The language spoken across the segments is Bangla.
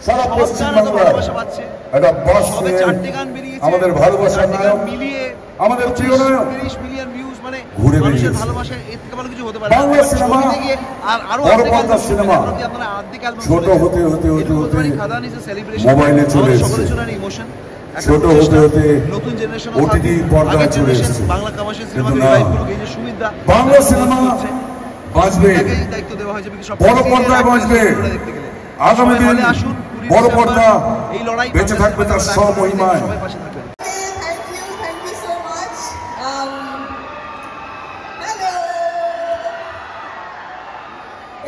সারা পশ্চিমবাংলায় একটা বাসে আমাদের ভালোবাসার নায়ক, আমাদের প্রিয় নায়ক ঘুরে বেরিয়েছে। বাংলা সিনেমা বড় পর্দার সিনেমা ছোট হতে হতে হতে হতে মোবাইলে চলে এসেছে, ছোট হতে হতে ওটিটি পর্দায় চলে এসেছে। কিন্তু না, বাংলা সিনেমা বাঁচবে, বড় পর্দায় বাঁচবে। আগামী দিন বড় পর্দা বেঁচে থাকবে তার স্বমহিমায়।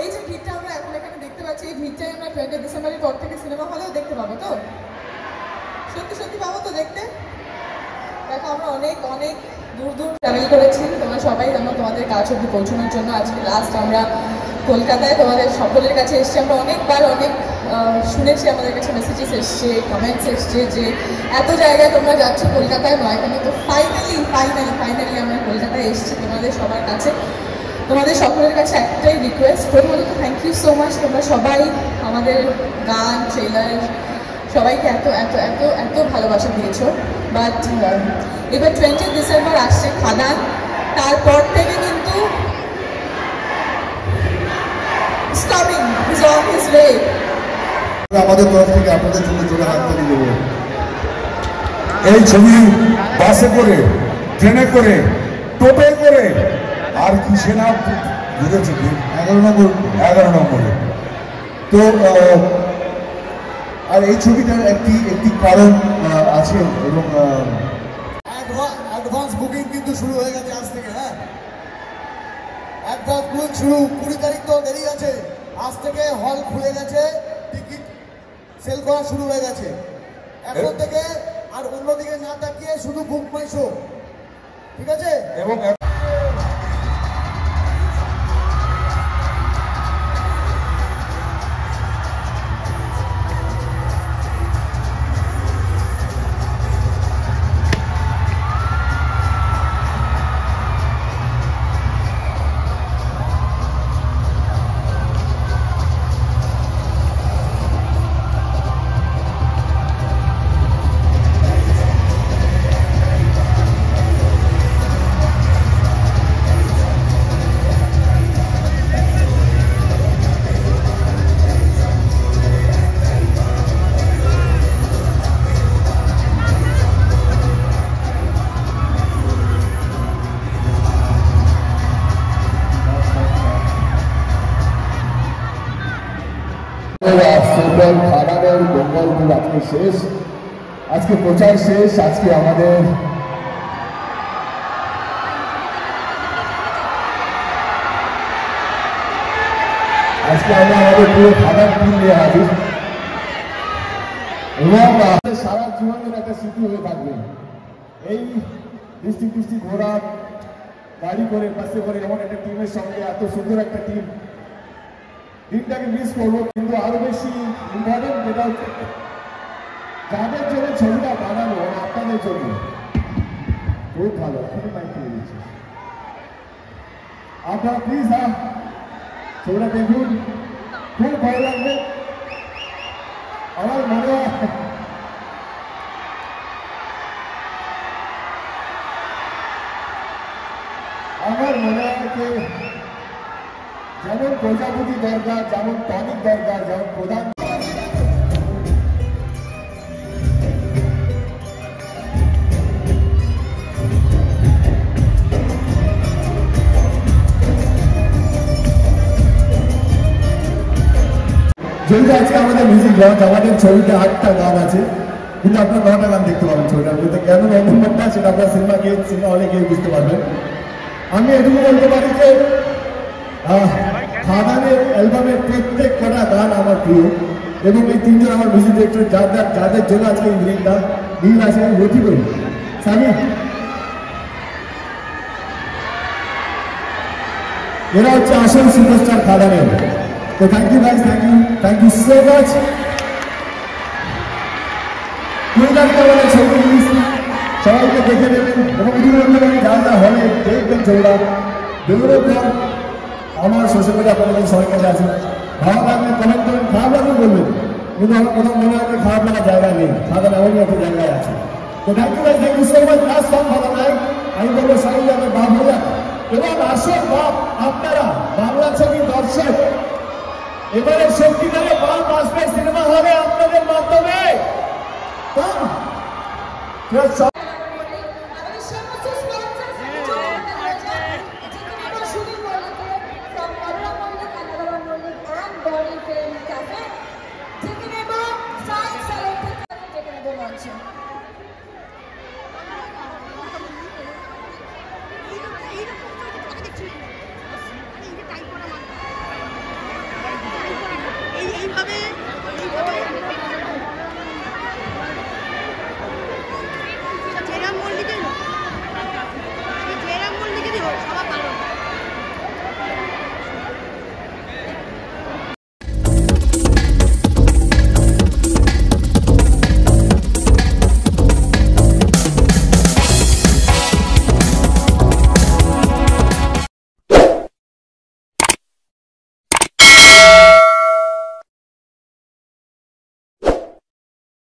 এই যে ভিড়টা আমরা এখন এখানে দেখতে পাচ্ছি, এই ভিড়টাই আমরা 20 ডিসেম্বরের পর থেকে সিনেমা হলেও দেখতে পাবো। তো সত্যি সত্যি পাবো তো দেখতে। দেখো আমরা অনেক অনেক দূর দূর ট্রাভেল করেছি, তোমরা সবাই জানো তোমাদের কাজ অব্দি পৌঁছানোর জন্য। আজকে লাস্ট আমরা কলকাতায় তোমাদের সকলের কাছে এসেছি। আমরা অনেকবার অনেক শুনেছি, আমাদের কাছে মেসেজেস এসছে, কমেন্টস এসছে যে এত জায়গায় তোমরা যাচ্ছ, কলকাতায় নয় কেন। তো ফাইনালি আমরা কলকাতায় এসেছি তোমাদের সবার কাছে। তোমাদের সকলের কাছে একটাই রিকোয়েস্ট, প্রথমত তো থ্যাংক ইউ সো মাচ। তোমরা সবাই আমাদের গান, ট্রেলার সবাইকে এত এত এত এত ভালোবাসা দিয়েছো। বাট এবার 20 ডিসেম্বর আসছে খাদান, তারপর থেকে কিন্তু stopping is on his way. আমাদের তরফ থেকে আপনাদের জন্য জোরে হাততালি দেব। এই ছবি বাসে করে, ট্রেনে করে, টোটোয় করে, আর কিসে না ঘুরেছে 11 নম্বরে। তো আর এই ছবিটার একটি কারণ আছে, এবং অ্যাডভান্স বুকিং কিন্তু শুরু হয়ে গেছে আজ থেকে। হ্যাঁ, অ্যাডভান্স বুকিং শুরু, 20 তারিখ তো দেরি আছে। আজ থেকে হল খুলে গেছে, টিকিট সেল করা শুরু হয়ে গেছে। এখন থেকে আর অন্যদিকে না তাকিয়ে শুধু বুক মাই শো, ঠিক আছে? এবং খাদানের বেঙ্গল আজকে শেষ, আজকে প্রচার শেষ। আজকে আমাদের আমরা আমাদের পুরো খাদান টিম নিয়ে হাজির, এবং সারা জীবনের একটা স্মৃতি হয়ে থাকবে। এই ডিস্ট্রিক্ট ঘোরা, গাড়ি করে, বাসে করে, এমন একটা টিমের সঙ্গে, এত সুন্দর একটা টিম, দিনটাকে মিস করবো। কিন্তু আরো বেশি ইম্পর্টেন্ট যেটা হচ্ছে যাদের জন্য ছবিটা বানানো, আপনাদের জন্য খুব ভালো। খুবই মাইক দিয়ে দিচ্ছি, আপনারা প্লিজ ছবিটা দেখুন, খুব ভালো লাগবে। আমার মনে হয় যে যেমন প্রজাপতি দরকার, যেমন টনিক দরকার, যেমন প্রধান যেহেতু আজকে আমাদের মিউজিক লঞ্চ, আমাদের ছবিতে 8টা গান আছে, কিন্তু আপনার 9টা গান দেখতে পাবেন ছবিটার মধ্যে। কেন 9 নম্বরটা সেটা আপনার সিনেমা হলে গিয়ে বুঝতে পারবেন। আমি এটুকু বলতে পারি যে খাদানের অ্যালবামের প্রত্যেক কটা গান আমার প্রিয়, এবং এই 3জন আমার মিউজিক ডিরেক্টর যাদের জন্য আজকে এই দিনটা দিন আছে। আমি বলতে পারি সামি, এরা হচ্ছে আসল সুপারস্টার খাদানের। তো thank you guys, thank you so much. 20 তারিখে আমাদের ছবি রিলিজ, সবাইকে দেখে দেবেন, এবং ইতিমধ্যে যারা হলে দেখবেন ছবিটা বেরোনোর পর আমার সোশ্যাল মিডিয়া আপনাদের সবার কাছে আছে। ভালো লাগলে কমেন্ট করবেন, খারাপ লাগলে বলবেন, কিন্তু আমার কোথাও মনে হয় খারাপ লাগার জায়গা নেই, সাধারণ এমনই একটা জায়গায় আছে। তো thank you so much. Last song for the night আমি বলবো সাইড আমার বাপ হয়ে এবং আসল বাপ আপনারা বাংলা ছবির দর্শক। এবারে সত্যিকারে বাপ আসবে সিনেমা হলে আপনাদের মাধ্যমে।